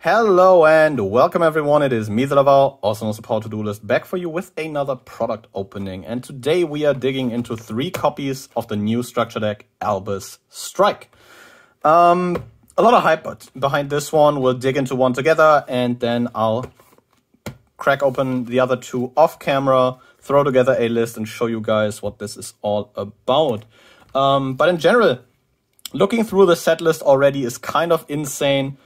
Hello and welcome everyone, it is me, the Laval, also known as the Power To-Do List, back for you with another product opening. And today we are digging into 3 copies of the new structure deck, Albaz Strike. A lot of hype behind this one. We'll dig into one together and then I'll crack open the other 2 off camera, throw together a list and show you guys what this is all about. But in general, looking through the set list already is kind of insane.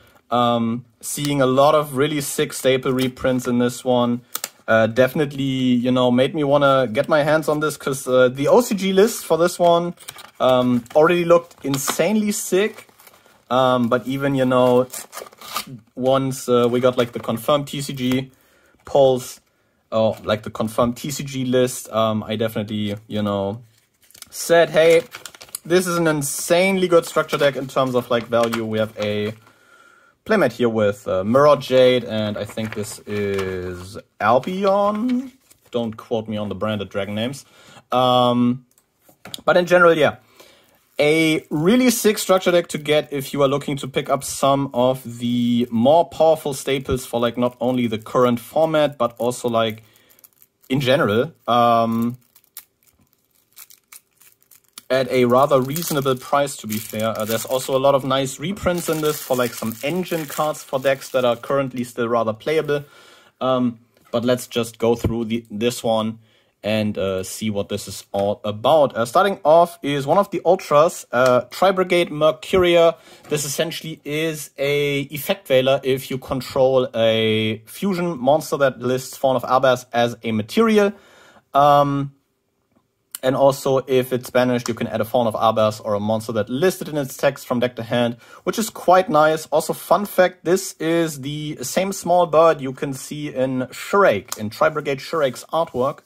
Seeing a lot of really sick staple reprints in this one definitely, you know, made me want to get my hands on this because the OCG list for this one already looked insanely sick. But even, you know, once we got like the confirmed TCG polls, or like the confirmed TCG list, I definitely, you know, said, hey, this is an insanely good structure deck in terms of like value. We have a playmat here with Mirror Jade, and I think this is Albion. Don't quote me on the branded dragon names. But in general, yeah. A really sick structure deck to get if you are looking to pick up some of the more powerful staples for like not only the current format, but also like in general. At a rather reasonable price, to be fair. There's also a lot of nice reprints in this for like some engine cards for decks that are currently still rather playable. But let's just go through this one and see what this is all about. Starting off is one of the Ultras, Tri-Brigade Mercuria. This essentially is a effect veiler if you control a fusion monster that lists Fawn of Albaz as a material. And also, if it's banished, you can add a Fawn of Albaz or a monster that listed in its text from deck to hand, which is quite nice. Also, fun fact, this is the same small bird you can see in Shurake, in Tri-Brigade Shurake's artwork.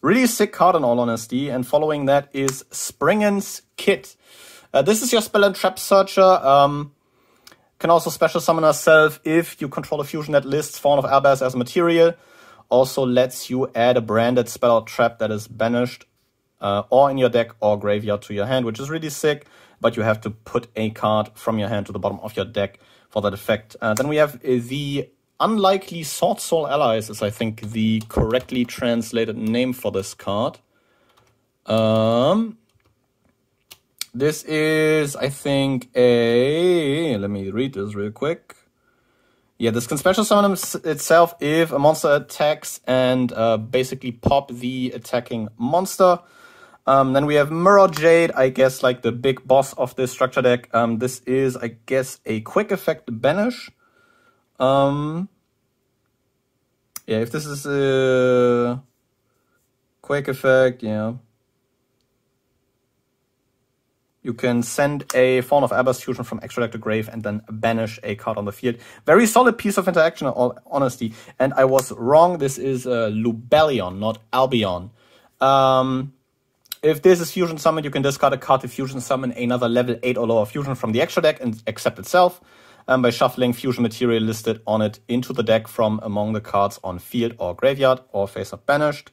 Really sick card in all honesty. And following that is Springen's Kit. This is your spell and trap searcher. Can also special summon herself if you control a fusion that lists Fawn of Albaz as a material. Also lets you add a branded spell or trap that is banished or in your deck or graveyard to your hand, which is really sick, but you have to put a card from your hand to the bottom of your deck for that effect. Then we have the Unlikely Sword Soul Allies, is I think the correctly translated name for this card. This is, I think, let me read this real quick. Yeah, this can special summon itself if a monster attacks and basically pop the attacking monster. Then we have Mirror Jade, I guess like the big boss of this structure deck. This is, I guess, a quick effect banish. Yeah, if this is a quick effect, yeah. You can send a Fawn of Albaz fusion from extra deck to grave and then banish a card on the field. Very solid piece of interaction, in all honesty. And I was wrong. This is Lubellion, not Albion. If this is fusion summoned, you can discard a card to fusion summon another level 8 or lower fusion from the extra deck and accept itself by shuffling fusion material listed on it into the deck from among the cards on field or graveyard or face up banished.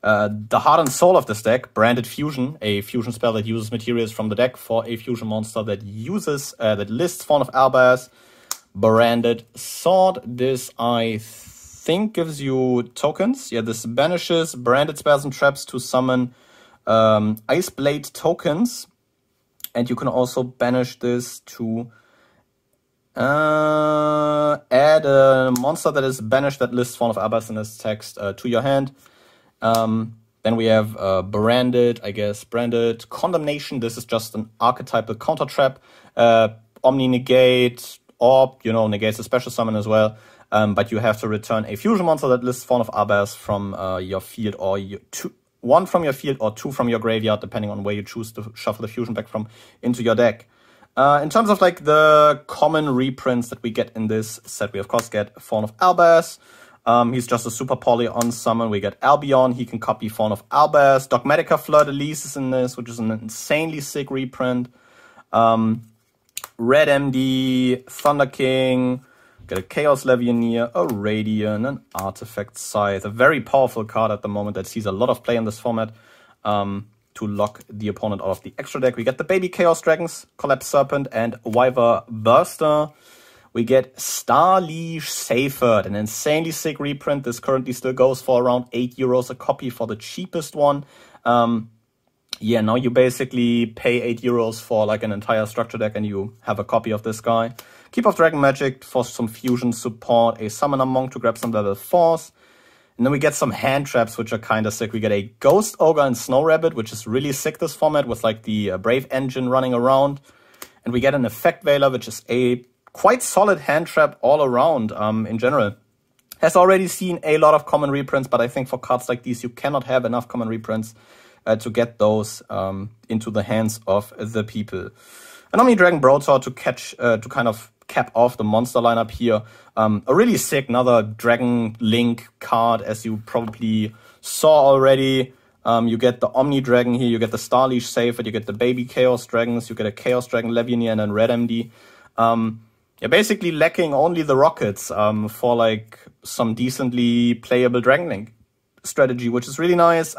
The heart and soul of this deck, Branded Fusion, a fusion spell that uses materials from the deck for a fusion monster that uses that lists Fawn of Albaz. Branded Sword. This I think gives you tokens. Yeah, this banishes branded spells and traps to summon Ice Blade tokens, and you can also banish this to add a monster that is banished that lists Fawn of Albaz in its text to your hand. Then we have branded Condemnation. This is just an archetypal counter trap. Omni negate, Orb, you know, negates a special summon as well. But you have to return a fusion monster that lists Fawn of Albaz from your field, or one from your field or 2 from your graveyard, depending on where you choose to shuffle the fusion back from into your deck. In terms of like the common reprints that we get in this set, we of course get Fawn of Albaz. He's just a super poly on summon. We get Albion. He can copy Fawn of Albaz. Dogmatica Fleur de Lis is in this, which is an insanely sick reprint. Red MD, Thunder King, get a Chaos Legionnaire, a Radiant, an Artifact Scythe. A very powerful card at the moment that sees a lot of play in this format to lock the opponent out of the extra deck. We get the Baby Chaos Dragons, Collapse Serpent, and Wyver Burster. We get Starleash Seyfert, an insanely sick reprint. This currently still goes for around €8 a copy for the cheapest one. Yeah, now you basically pay €8 for like an entire structure deck and you have a copy of this guy. Keep of Dragon Magic for some fusion support, a Summoner Monk to grab some level 4s. And then we get some hand traps, which are kind of sick. We get a Ghost Ogre and Snow Rabbit, which is really sick this format with like the Brave Engine running around. And we get an Effect Veiler, which is a quite solid hand trap all around in general. Has already seen a lot of common reprints, but I think for cards like these, you cannot have enough common reprints to get those into the hands of the people. An Omni Dragon Broadsword to kind of cap off the monster lineup here. A really sick another Dragon Link card, as you probably saw already. You get the Omni Dragon here, you get the Starleash Seyfert, you get the Baby Chaos Dragons, you get a Chaos Dragon Levianeer and then Red MD. You're basically lacking only the rockets for like some decently playable Dragon Link strategy, which is really nice.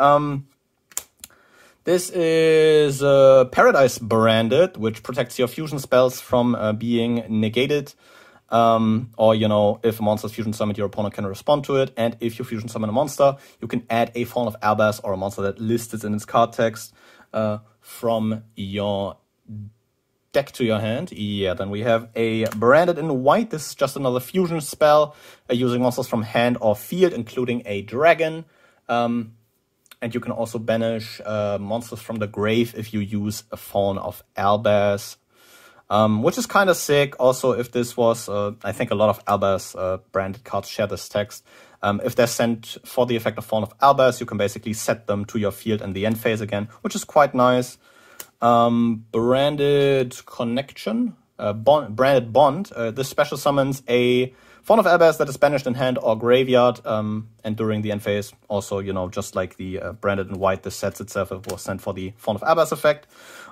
This is Paradise branded, which protects your fusion spells from being negated. Or, you know, if a monster is fusion summoned, your opponent can respond to it. And if you fusion summon a monster, you can add a Fallen of Albaz or a monster that listed in its card text from your deck to your hand. Yeah, then we have a branded in white. This is just another fusion spell using monsters from hand or field, including a dragon. And you can also banish monsters from the grave if you use a Fallen of Albaz, which is kind of sick. Also, if this was, I think a lot of Albaz branded cards share this text. If they're sent for the effect of Fallen of Albaz, you can basically set them to your field in the end phase again, which is quite nice. Branded Connection, branded Bond. This special summons a Fallen of Albaz that is banished in hand or graveyard, and during the end phase, also, you know, just like the branded in white, this sets itself. It was sent for the Fallen of Albaz effect.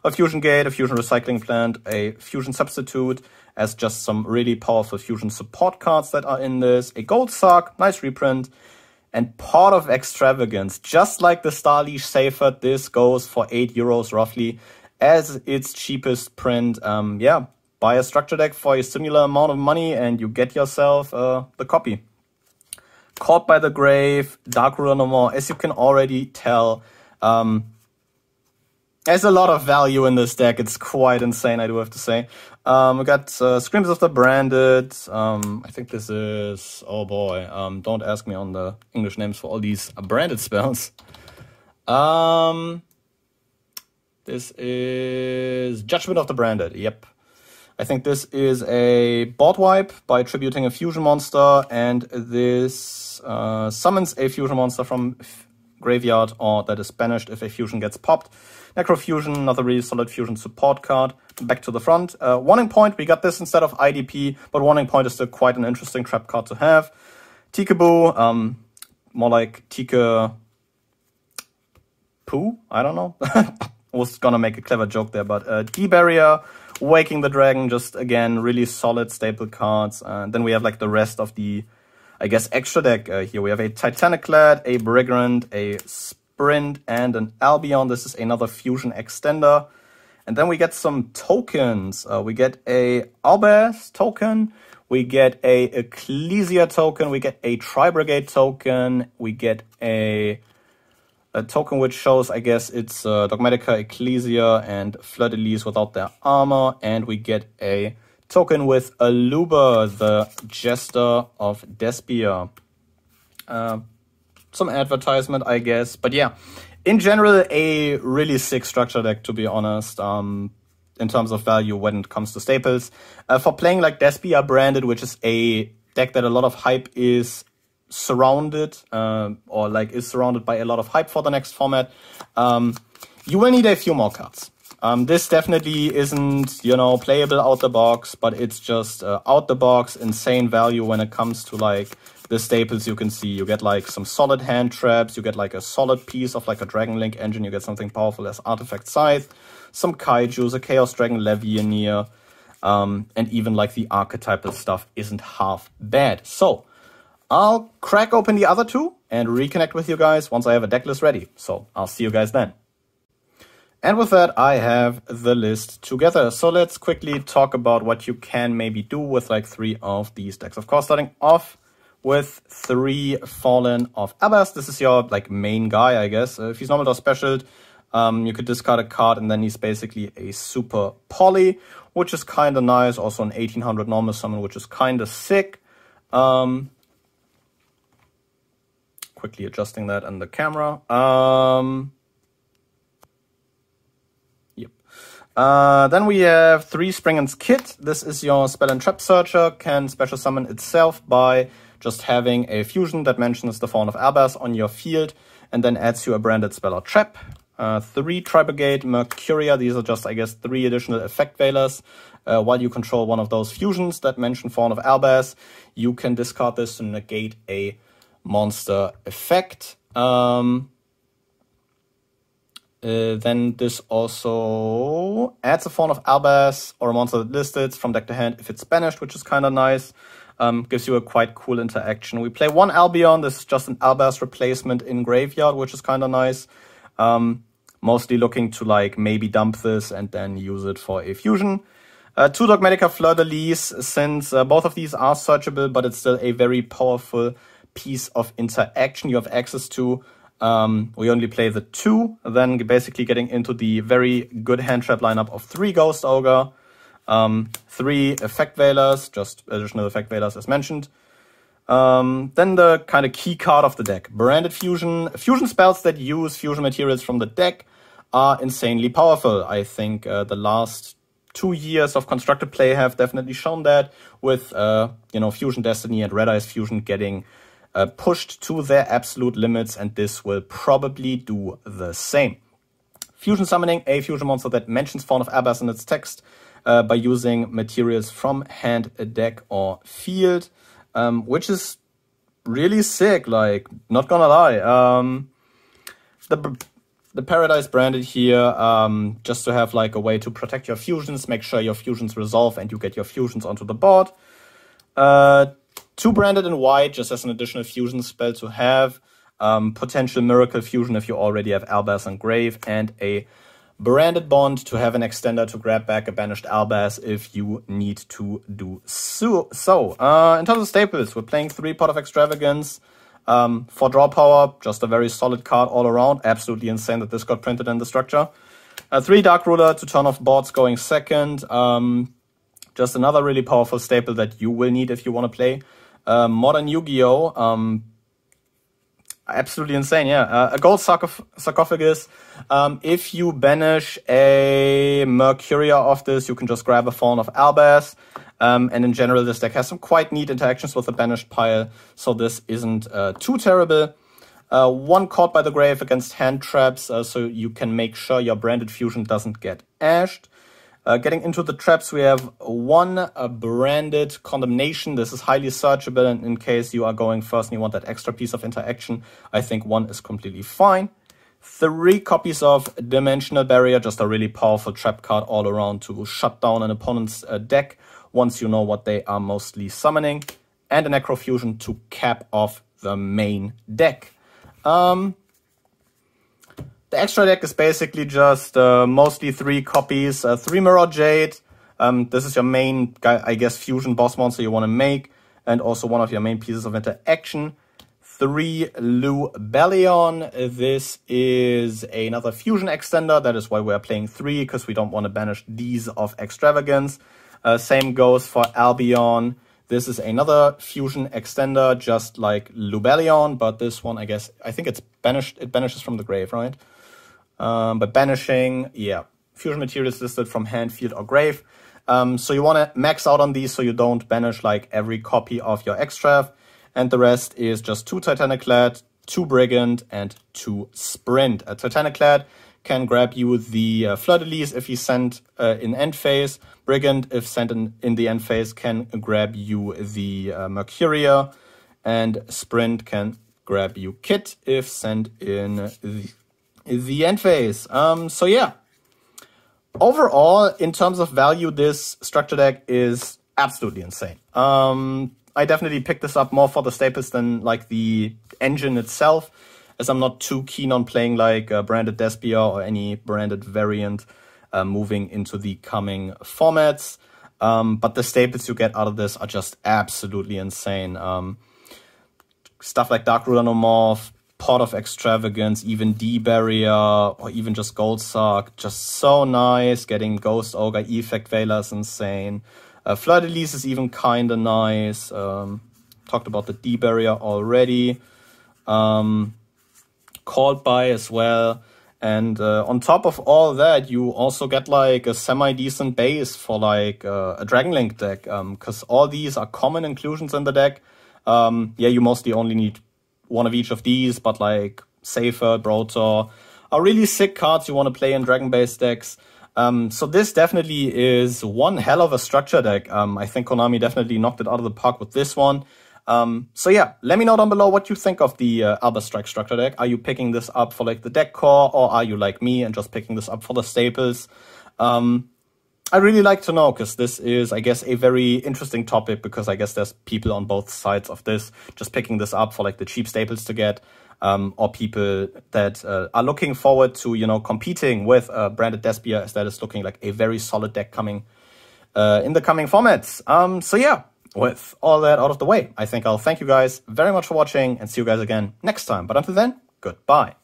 A Fusion Gate, a Fusion Recycling Plant, a Fusion Substitute, as just some really powerful fusion support cards that are in this. A Gold Sock, nice reprint, and Part of Extravagance. Just like the Starleash Seyfert, this goes for €8 roughly as its cheapest print. Yeah. Buy a structure deck for a similar amount of money and you get yourself the copy. Caught by the Grave, Dark Ruler no more. As you can already tell, there's a lot of value in this deck. It's quite insane, I do have to say. We got Screams of the Branded. I think this is, oh boy, don't ask me on the English names for all these branded spells. This is Judgment of the Branded, yep. I think this is a board wipe by attributing a fusion monster, and this summons a fusion monster from graveyard or that is banished if a fusion gets popped. Necrofusion, another really solid fusion support card. Back to the front. Warning Point, we got this instead of IDP, but Warning Point is still quite an interesting trap card to have. Tikaboo, more like Tika Poo, I don't know. Was gonna make a clever joke there, but D-Barrier, Waking the Dragon, just again, really solid staple cards. Then we have like the rest of the, I guess, extra deck here. We have a Titaniclad, a Brigand, a Sprint, and an Albion. This is another fusion extender. And then we get some tokens. We get a Albaz token. We get a Ecclesia token. We get a Tri-Brigade token. We get a token which shows, I guess, it's Dogmatica, Ecclesia, and Fleur-de-Lis without their armor. And we get a token with Aluba, the Jester of Despia. Some advertisement, I guess. But yeah, in general, a really sick structure deck, to be honest, in terms of value when it comes to staples. For playing like Despia branded, which is a deck that a lot of hype is surrounded, or like is surrounded by a lot of hype for the next format, you will need a few more cards. This definitely isn't, you know, playable out the box, but it's just out the box insane value when it comes to like the staples. You can see you get like some solid hand traps, you get like a solid piece of like a Dragon Link engine, you get something powerful as Artifact Scythe, some Kaijus, a Chaos Dragon Levianeer, and even like the archetypal stuff isn't half bad. So I'll crack open the other two and reconnect with you guys once I have a deck list ready. So I'll see you guys then. And with that, I have the list together. So let's quickly talk about what you can maybe do with like 3 of these decks. Of course, starting off with 3 Fallen of Albaz. This is your like main guy, I guess. If he's normal or specialed, you could discard a card, and then he's basically a super poly, which is kind of nice. Also an 1800 normal summon, which is kind of sick. Quickly adjusting that on the camera. Then we have 3 Springen's Kit. This is your Spell and Trap Searcher, can special summon itself by just having a fusion that mentions the Fallen of Albaz on your field and then adds you a branded spell or trap. 3 Tri-Brigade Mercuria. These are just, I guess, 3 additional effect veilers. While you control one of those fusions that mention Fallen of Albaz, you can discard this to negate a monster effect. Then this also adds a Fallen of Albaz or a monster that listed from deck to hand if it's banished, which is kind of nice. Gives you a quite cool interaction. We play 1 Albion. This is just an Albaz replacement in graveyard, which is kind of nice. Mostly looking to like maybe dump this and then use it for a fusion. 2 Dogmatica Fleur-de-Lis, since both of these are searchable, but it's still a very powerful piece of interaction you have access to. We only play the 2, then basically getting into the very good hand trap lineup of 3 Ghost Ogre, 3 Effect Veilers, just additional Effect Veilers as mentioned. Then the kind of key card of the deck, Branded Fusion. Fusion spells that use fusion materials from the deck are insanely powerful. I think the last 2 years of constructed play have definitely shown that, with Fusion Destiny and Red Eyes Fusion getting pushed to their absolute limits, and this will probably do the same. Fusion summoning a fusion monster that mentions Fallen of Albaz in its text by using materials from hand, deck, or field, which is really sick, like, not gonna lie. The Paradise branded here, just to have like a way to protect your fusions, make sure your fusions resolve and you get your fusions onto the board. 2 branded in white, just as an additional fusion spell to have. Potential Miracle Fusion if you already have Albaz and Grave, and a branded Bond to have an extender to grab back a banished Albaz if you need to do so. In terms of staples, we're playing 3 Pot of Extravagance. For draw power, just a very solid card all around. Absolutely insane that this got printed in the structure. 3 Dark Ruler to turn off boards going second. Just another really powerful staple that you will need if you want to play Modern Yu-Gi-Oh! Absolutely insane, yeah. A gold sarcophagus. If you banish a Mercuria of this, you can just grab a Fallen of Albaz. And in general, this deck has some quite neat interactions with the banished pile, so this isn't too terrible. 1 Caught by the Grave against hand traps, so you can make sure your branded fusion doesn't get ashed. Getting into the traps, we have 1 branded Condemnation. This is highly searchable, and in case you are going first and you want that extra piece of interaction, I think 1 is completely fine. 3 copies of Dimensional Barrier, just a really powerful trap card all around to shut down an opponent's deck once you know what they are mostly summoning. And a Necrofusion to cap off the main deck. The extra deck is basically just mostly 3 copies, 3 Mirror Jade. This is your main, I guess, fusion boss monster you want to make, and also one of your main pieces of interaction. 3 Lubellion. This is another fusion extender. That is why we are playing 3, because we don't want to banish these of Extravagance. Same goes for Albion. This is another fusion extender, just like Lubellion, but this one, I think it's banished. It banishes from the grave, right? But banishing, yeah, fusion materials listed from hand, field, or grave. So you want to max out on these so you don't banish like every copy of your Extrav. And the rest is just 2 Titaniclad, 2 Brigand, and 2 Sprint. A Titaniclad can grab you the Fleur-de-Lis if he's sent in end phase. Brigand, if sent in the end phase, can grab you the Mercuria. And Sprint can grab you Kit if sent in the end phase. So yeah, overall, in terms of value, this structure deck is absolutely insane. I definitely picked this up more for the staples than like the engine itself. as I'm not too keen on playing like branded Despia or any branded variant moving into the coming formats. But the staples you get out of this are just absolutely insane. Stuff like Dark Ruler No Morph, Pot of Extravagance, even D-Barrier, or even just Gold Sark, just so nice. Getting Ghost Ogre, Effect Veiler is insane. Fleur-de-Lis is even kinda nice. Talked about the D-Barrier already. Called by as well. And on top of all that, you also get like a semi-decent base for like a Dragon Link deck. Because all these are common inclusions in the deck. Yeah, you mostly only need one of each of these, but like Safer, Brotor are really sick cards you want to play in Dragon-based decks. So this definitely is one hell of a structure deck. I think Konami definitely knocked it out of the park with this one. So yeah, let me know down below what you think of the Albaz Strike structure deck. Are you picking this up for like the deck core, or are you like me and just picking this up for the staples? I really like to know, because this is, I guess, a very interesting topic, because I guess there's people on both sides of this just picking this up for like the cheap staples to get, or people that are looking forward to, you know, competing with branded Despia, as that is looking like a very solid deck coming in the coming formats. So yeah, with all that out of the way, I think I'll thank you guys very much for watching and see you guys again next time. But until then, goodbye.